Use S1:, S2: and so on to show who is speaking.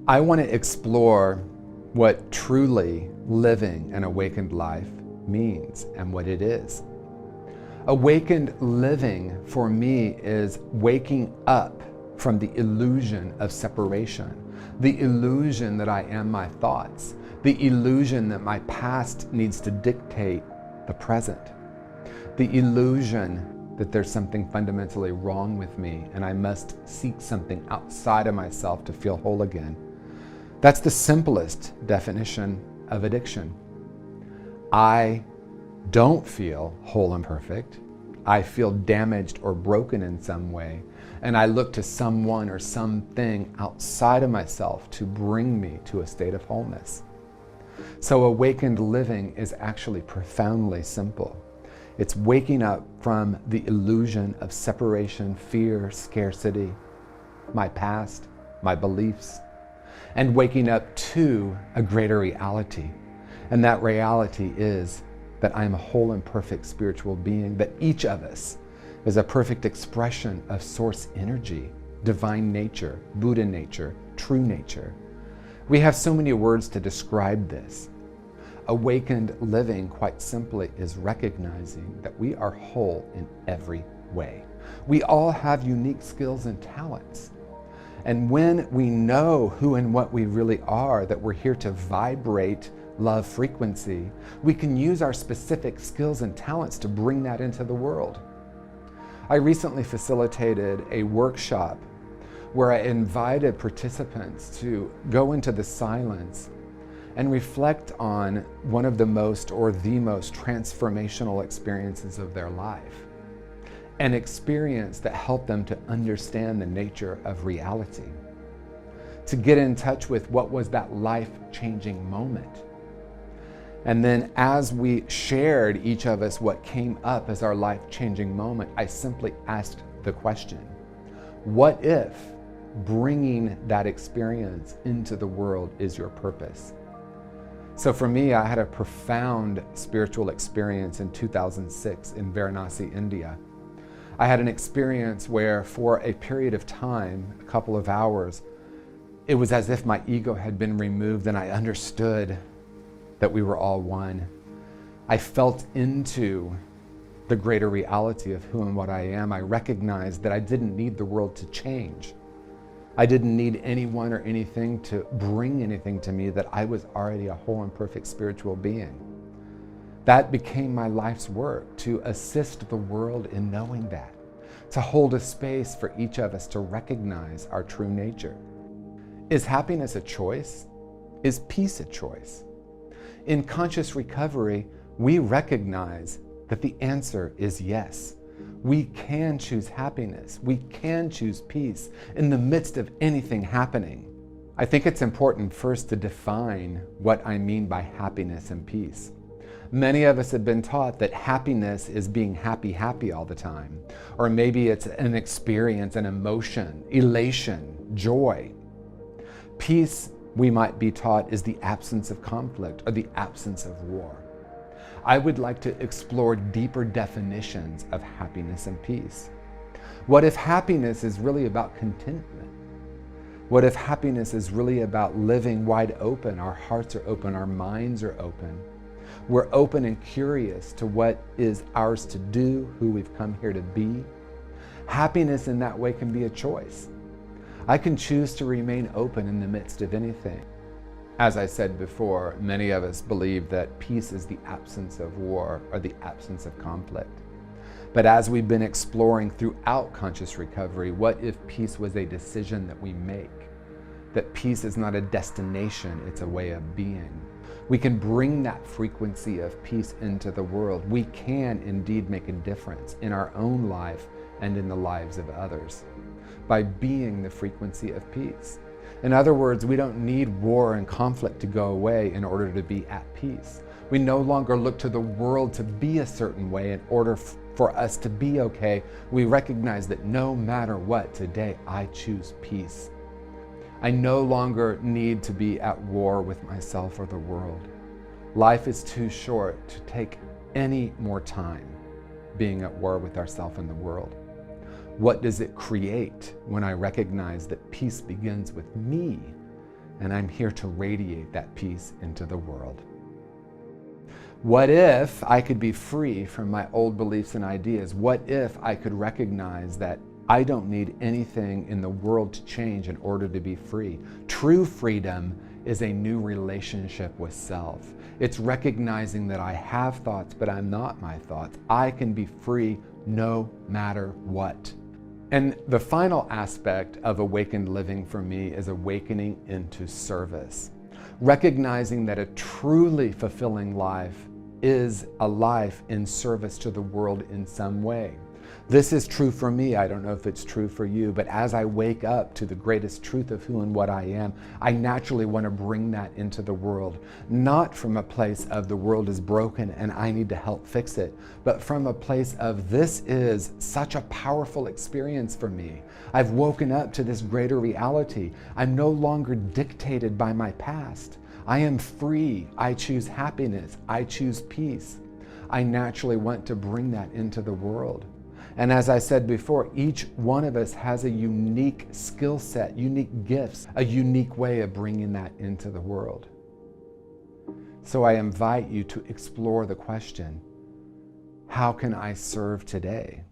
S1: I want to explore what truly living an awakened life means and what it is. Awakened living for me is waking up from the illusion of separation, the illusion that I am my thoughts, the illusion that my past needs to dictate the present, the illusion that there's something fundamentally wrong with me and I must seek something outside of myself to feel whole again. That's the simplest definition of addiction. I don't feel whole and perfect. I feel damaged or broken in some way, and I look to someone or something outside of myself to bring me to a state of wholeness. So awakened living is actually profoundly simple. It's waking up from the illusion of separation, fear, scarcity, my past, my beliefs, and waking up to a greater reality. And that reality is that I am a whole and perfect spiritual being, that each of us is a perfect expression of source energy, divine nature, Buddha nature, true nature. We have so many words to describe this. Awakened living, quite simply, is recognizing that we are whole in every way. We all have unique skills and talents. And when we know who and what we really are, that we're here to vibrate love frequency, we can use our specific skills and talents to bring that into the world. I recently facilitated a workshop where I invited participants to go into the silence and reflect on one of the most or the most transformational experiences of their life. An experience that helped them to understand the nature of reality, to get in touch with what was that life-changing moment. And then as we shared, each of us, what came up as our life-changing moment, I simply asked the question, what if bringing that experience into the world is your purpose? So for me, I had a profound spiritual experience in 2006 in Varanasi, India. I had an experience where for a period of time, a couple of hours, it was as if my ego had been removed and I understood that we were all one. I felt into the greater reality of who and what I am. I recognized that I didn't need the world to change. I didn't need anyone or anything to bring anything to me, that I was already a whole and perfect spiritual being. That became my life's work, to assist the world in knowing that, to hold a space for each of us to recognize our true nature. Is happiness a choice? Is peace a choice? In conscious recovery, we recognize that the answer is yes. We can choose happiness. We can choose peace in the midst of anything happening. I think it's important first to define what I mean by happiness and peace. Many of us have been taught that happiness is being happy all the time. Or maybe it's an experience, an emotion, elation, joy. Peace, we might be taught, is the absence of conflict or the absence of war. I would like to explore deeper definitions of happiness and peace. What if happiness is really about contentment? What if happiness is really about living wide open? Our hearts are open, our minds are open. We're open and curious to what is ours to do, who we've come here to be. Happiness in that way can be a choice. I can choose to remain open in the midst of anything. As I said before, many of us believe that peace is the absence of war or the absence of conflict. But as we've been exploring throughout conscious recovery, what if peace was a decision that we make? That peace is not a destination, it's a way of being. We can bring that frequency of peace into the world. We can indeed make a difference in our own life and in the lives of others by being the frequency of peace. In other words, we don't need war and conflict to go away in order to be at peace. We no longer look to the world to be a certain way in order for us to be okay. We recognize that no matter what, today I choose peace. I no longer need to be at war with myself or the world. Life is too short to take any more time being at war with ourselves and the world. What does it create when I recognize that peace begins with me and I'm here to radiate that peace into the world. What if I could be free from my old beliefs and ideas? What if I could recognize that I don't need anything in the world to change in order to be free? True freedom is a new relationship with self. It's recognizing that I have thoughts, but I'm not my thoughts. I can be free no matter what. And the final aspect of awakened living for me is awakening into service. Recognizing that a truly fulfilling life is a life in service to the world in some way. This is true for me. I don't know if it's true for you, but as I wake up to the greatest truth of who and what I am, I naturally want to bring that into the world, not from a place of the world is broken and I need to help fix it, but from a place of this is such a powerful experience for me. I've woken up to this greater reality. I'm no longer dictated by my past. I am free. I choose happiness. I choose peace. I naturally want to bring that into the world. And as I said before, each one of us has a unique skill set, unique gifts, a unique way of bringing that into the world. So I invite you to explore the question, how can I serve today?